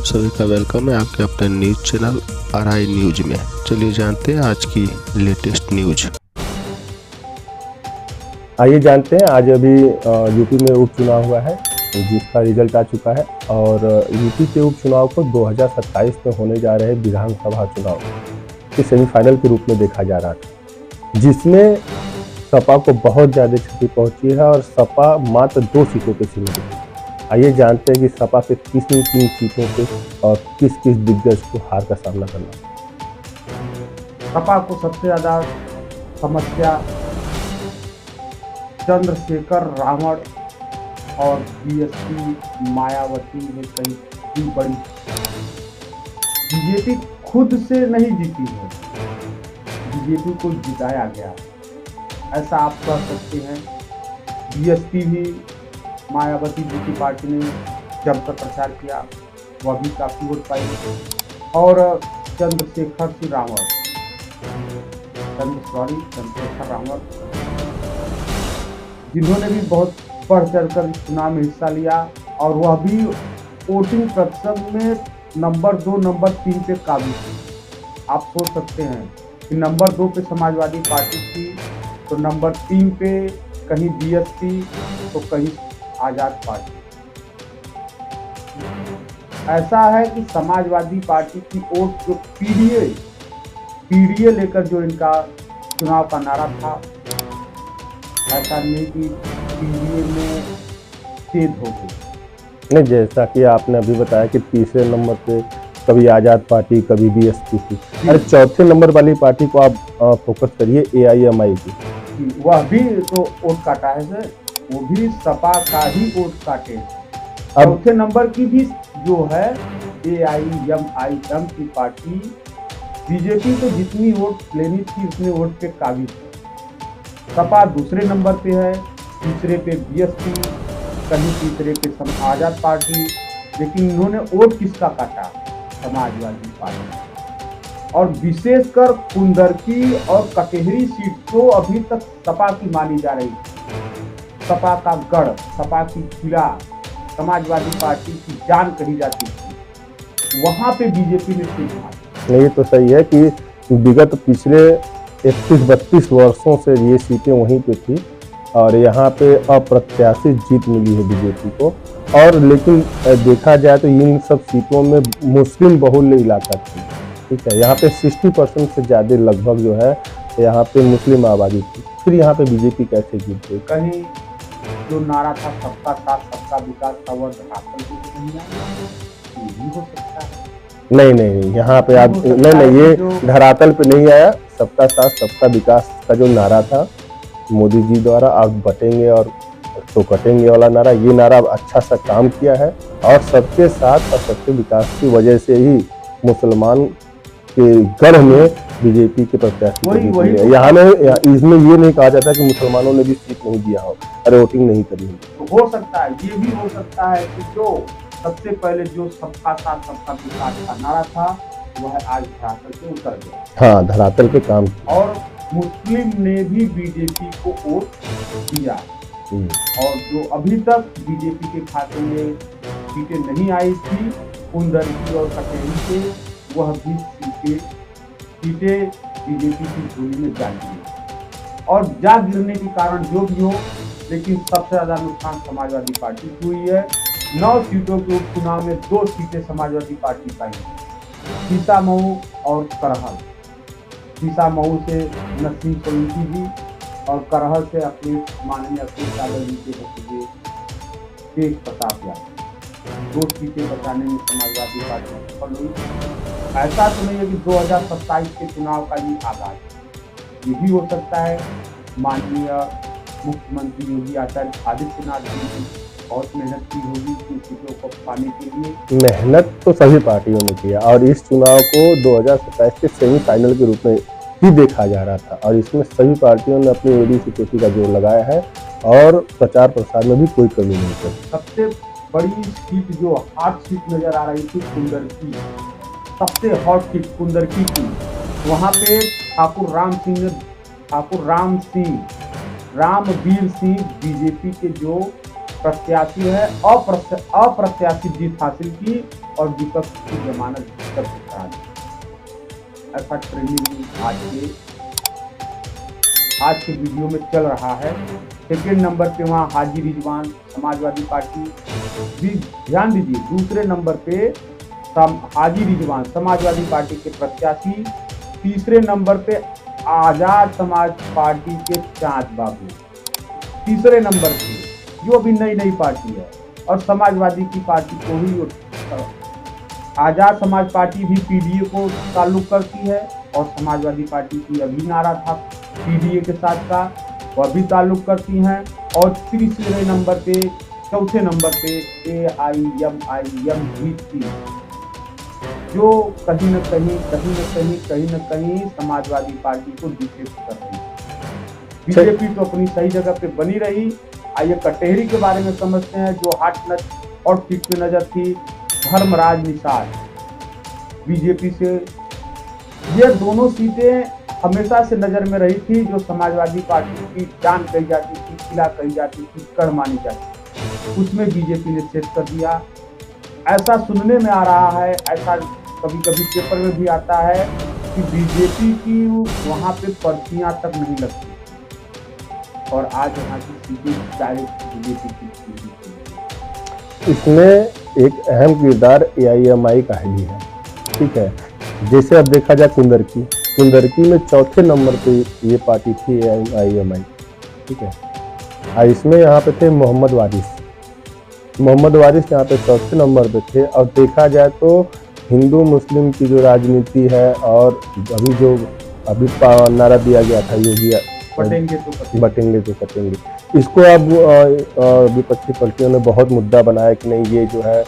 आप सभी का वेलकम है आपके अपने न्यूज़ चैनल RI न्यूज़ में। चलिए जानते हैं आज की लेटेस्ट न्यूज़। आइए जानते हैं आज अभी यूपी में उपचुनाव हुआ है जिसका रिजल्ट आ चुका है और यूपी के उपचुनाव को 2027 में होने जा रहे विधानसभा चुनाव के सेमीफाइनल के रूप में देखा जा रहा था, जिसमें सपा को बहुत ज़्यादा क्षति पहुंची है और सपा मात्र 2 सीटों पे सीमित है। आइए जानते हैं कि सपा पे किन किन सीटों पे और किस किस दिग्गज को हार का सामना करना। सपा को सबसे ज़्यादा समस्या चंद्रशेखर रावण और बीएसपी मायावती में कहीं बड़ी। बीजेपी खुद से नहीं जीती है, बीजेपी को जिताया गया, ऐसा आप कह सकते हैं। बीएसपी भी मायावती जी की पार्टी ने जमकर प्रचार किया, वह भी काफी वोट पाई। और चंद्रशेखर रावण जिन्होंने भी बहुत बढ़ चढ़कर चुनाव में हिस्सा लिया और वह भी वोटिंग प्रतिशत में नंबर 2 नंबर 3 पे काबिज थी। आप सोच सकते हैं कि नंबर 2 पे समाजवादी पार्टी थी तो नंबर 3 पे कहीं बीएसपी तो कहीं आजाद पार्टी। ऐसा है कि समाजवादी पार्टी की वोट जो पीडीए लेकर जो इनका चुनाव का नारा था, ऐसा नहीं कि पीडीए में छेद हो गई। नहीं, जैसा कि आपने अभी बताया कि तीसरे नंबर पे कभी आजाद पार्टी कभी बीएसपी थी, अरे चौथे नंबर वाली पार्टी को आप फोकस करिए AIMI की। वह भी तो वोट काटा है सर, वो भी सपा का ही वोट काटे। चौथे नंबर की भी जो है AIMIM की पार्टी, बीजेपी तो जितनी वोट लेनी थी उतने वोट पे काबिज है। सपा दूसरे नंबर पे है, तीसरे पे बीएसपी, कहीं तीसरे पे आजाद पार्टी, लेकिन इन्होंने वोट किसका काटा? समाजवादी पार्टी। और विशेषकर कुंदरकी और कटेहरी सीट तो अभी तक सपा की मानी जा रही थी। सपा का गढ़, सपा की किला, समाजवादी पार्टी की जान कही जाती थी, वहां पे बीजेपी ने सीट मारी। ये तो सही है कि विगत पिछले 31-32 वर्षों से ये सीटें वहीं पे थी और यहाँ पे अप्रत्याशित जीत मिली है बीजेपी को। और लेकिन देखा जाए तो इन सब सीटों में मुस्लिम बहुल्य इलाका थी, ठीक है। यहाँ पे 60% से ज़्यादा लगभग जो है यहाँ पे मुस्लिम आबादी थी, फिर यहाँ पे बीजेपी कैसे जीत गई? कहीं जो नारा था सबका साथ सबका विकास का, वह धरातल पे नहीं आया, ये भी हो सकता है। नहीं, यहाँ पे आप नहीं, ये धरातल पे नहीं आया। सबका साथ सबका विकास का जो नारा था मोदी जी द्वारा, आप बटेंगे और तो कटेंगे वाला नारा, ये नारा अच्छा सा काम किया है और सबके साथ और सबके विकास की वजह से ही मुसलमान के गढ़ में बीजेपी के प्रत्याशी यहाँ में इसमें ये नहीं कहा जाता कि मुसलमानों ने भी सीट नहीं दिया हो, अरे वोटिंग नहीं करी हो सकता है। ये भी हो सकता है कि जो सबसे पहले जो सबका साथ सबका विकास का नारा था वह आज धरातल पे उतर गया। हाँ, धरातल पे काम। और मुस्लिम ने भी बीजेपी को वोट दिया और जो अभी तक बीजेपी के खाते में सीटें नहीं आई थी कुंदरकी और कटेहरी से, वह भी सीटें बीजेपी की झोली में जा गिरी। और जा गिरने के कारण जो भी हो, लेकिन सबसे ज्यादा नुकसान समाजवादी पार्टी की हुई है। 9 सीटों के उपचुनाव में 2 सीटें समाजवादी पार्टी पाई, सीतामऊ और करहल। सीतामऊ से नसीम सोलंकी जी और करहल से अपने माननीय अखिलेश यादव जी के भतीजे तेज प्रताप यादव। 2 सीटें बचाने में समाजवादी पार्टी सफल हुई। ऐसा तो नहीं है कि 2027 के चुनाव का ये आगाज, ये भी हो सकता है। माननीय मुख्यमंत्री योगी आदित्यनाथ जी ने बहुत मेहनत की होगी इन सीटों को पाने के लिए। मेहनत तो सभी पार्टियों ने किया और इस चुनाव को 2027 के सेमीफाइनल के रूप में ही देखा जा रहा था और इसमें सभी पार्टियों ने अपनी एडी सिक्योरिटी का जोर लगाया है और प्रचार प्रसार में भी कोई कमी नहीं की। सबसे बड़ी सीट जो हॉट सीट नजर आ रही थी कुंदरकी, सबसे हॉट सीट कुंदरकी की, वहाँ पे रामवीर सिंह बीजेपी के जो प्रत्याशी है अप्रत्याशित जीत हासिल की और विपक्ष की जमानत जब्त करा दी। ऐसा ट्रेंडिंग आज के वीडियो में चल रहा है। सेकेंड नंबर पे वहाँ हाजी रिजवान समाजवादी पार्टी, भी ध्यान दीजिए, दूसरे नंबर पे हाजी रिजवान समाजवादी पार्टी के प्रत्याशी, तीसरे नंबर पे आजाद समाज पार्टी के चाँद बाबू तीसरे नंबर पे, जो अभी नई पार्टी है, और समाजवादी की पार्टी को ही आजाद समाज पार्टी भी पीडीए को ताल्लुक करती है, और समाजवादी पार्टी की अभी नारा था पीडीए के साथ का, वह भी ताल्लुक करती हैं। और तीसरे नंबर पे, चौथे नंबर पे AIMIMGC, जो कहीं न कहीं समाजवादी पार्टी को डिफेक्ट कर रही है। बीजेपी तो अपनी सही जगह पे बनी रही। आइए कटेहरी के बारे में समझते हैं, जो हॉट सीट पे नजर थी धर्मराज निषाद बीजेपी से। ये दोनों सीटें हमेशा से नजर में रही थी, जो समाजवादी पार्टी की जान कही जाती थी, किला कही जाती थी, कड़ मानी जाती थी, उसमें बीजेपी ने सेट कर दिया। ऐसा सुनने में आ रहा है, ऐसा कभी कभी पेपर में भी आता है कि बीजेपी की वहां पे पर्चियां तक नहीं लगती, और आज यहाँ की सीटें डायरेक्ट बीजेपी की। इसमें एक अहम किरदार AIMI का ही है, ठीक है। जैसे अब देखा जाए कुंदरकी में चौथे नंबर पे ये पार्टी थी AIMI, ठीक है। और इसमें यहाँ पे थे मोहम्मद वारिस यहाँ पे चौथे नंबर पे थे। और देखा जाए तो हिंदू मुस्लिम की जो राजनीति है, और अभी नारा दिया गया था योगी बटेंगे तो कटेंगे, इसको अब विपक्षी पार्टियों ने बहुत मुद्दा बनाया कि नहीं, ये जो है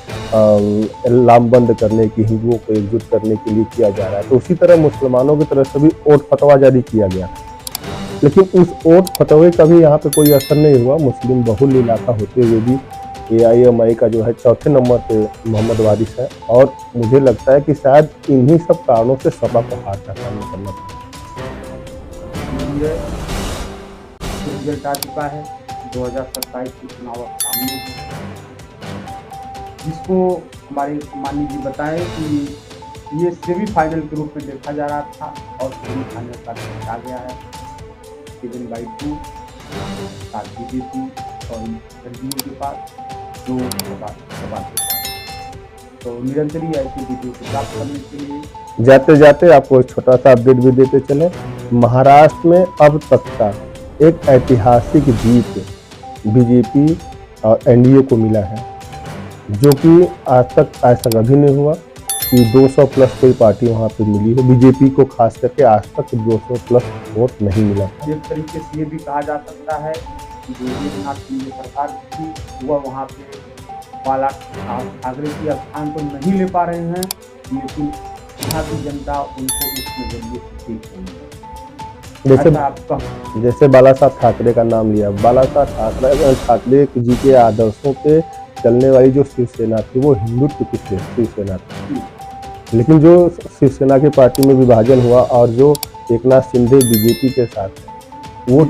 लामबंद करने की, हिंदुओं को एकजुट करने के लिए किया जा रहा है। तो उसी तरह मुसलमानों की तरफ से भी ओट फतवा जारी किया गया, लेकिन उस ओट फतवे का भी यहाँ पे कोई असर नहीं हुआ। मुस्लिम बहुल इलाका होते हुए भी AIMI का जो है चौथे नंबर पे मोहम्मद वारिस है, और मुझे लगता है कि शायद इन्हीं सब कारणों से सपा को हार का सामना करना पड़ा। रिजल्ट आ चुका है 2027 के चुनाव सामने, जिसको हमारे माननीय जी बताएं कि ये सेमीफाइनल के रूप में देखा जा रहा था, और सेमीफाइनल का रिजल्ट आ गया है 7/2 बीजेपी और एनडीए के पास, जो सपा के पास। तो निरंतर ही ऐसी वीडियो को प्राप्त करने के लिए जाते जाते आपको एक छोटा सा अपडेट भी देते चले। महाराष्ट्र में अब तक का एक ऐतिहासिक जीत बीजेपी और एनडीए को मिला है, जो कि आज तक ऐसा कभी नहीं हुआ कि 200 प्लस कोई पार्टी वहाँ पे मिली हो। बीजेपी को खास करके आज तक 200 प्लस वोट नहीं मिला। एक तरीके से ये भी कहा जा सकता है कि जो एकनाथ शिंदे सरकार थी, वह वहाँ पे बाला ठाकरे की स्थान तो नहीं ले पा रहे हैं, लेकिन यहाँ की जनता उनको उस नजरिए से देख रही है। जैसे बाला साहब ठाकरे का नाम लिया, बाला साहब ठाकरे जी के आदर्शों पे चलने वाली जो शिवसेना थी, वो हिंदुत्व की शिवसेना थी। लेकिन जो शिवसेना की पार्टी में विभाजन हुआ, और जो एकनाथ शिंदे बीजेपी के साथ है, वो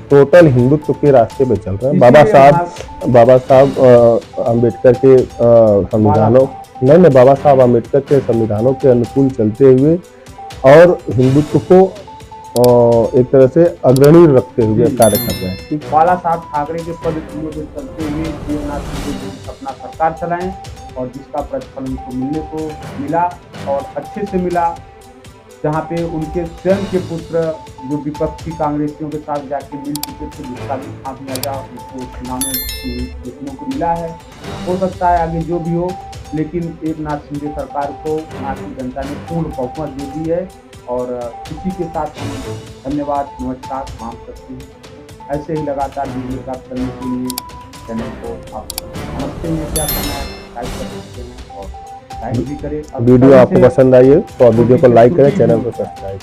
टोटल हिंदुत्व के रास्ते पे चल रहे हैं। बाबा साहब अम्बेडकर के संविधानों बाबा साहब अम्बेडकर के संविधानों के अनुकूल चलते हुए, और हिंदुत्व को एक तरह से अग्रणी रखते हुए कार्य कर रहे हैं। बाला साहब ठाकरे के पद पे चलते हुए एकनाथ शिंदे अपना सरकार चलाएं, और जिसका प्रतिफल उनको मिलने को मिला, और अच्छे से मिला। जहाँ पे उनके स्वयं के पुत्र जो विपक्षी कांग्रेसियों के साथ जाके मिल चुके थे, जिसका भी खामियाजा उनको चुनाव में देखने को मिला है। हो सकता है आगे जो भी हो, लेकिन एकनाथ शिंदे सरकार को यहाँ की जनता ने पूर्ण बहुमत दे दी है, और इसी के साथ हम धन्यवाद नमस्कार मांग सकते हैं। ऐसे ही लगातार वीडियो प्राप्त करने के लिए चैनल को आप समझते हैं क्या करना है, लाइक कर सकते हैं, और लाइक भी करें। वीडियो आपको पसंद आई है तो वीडियो को लाइक करें, चैनल को सब्सक्राइब।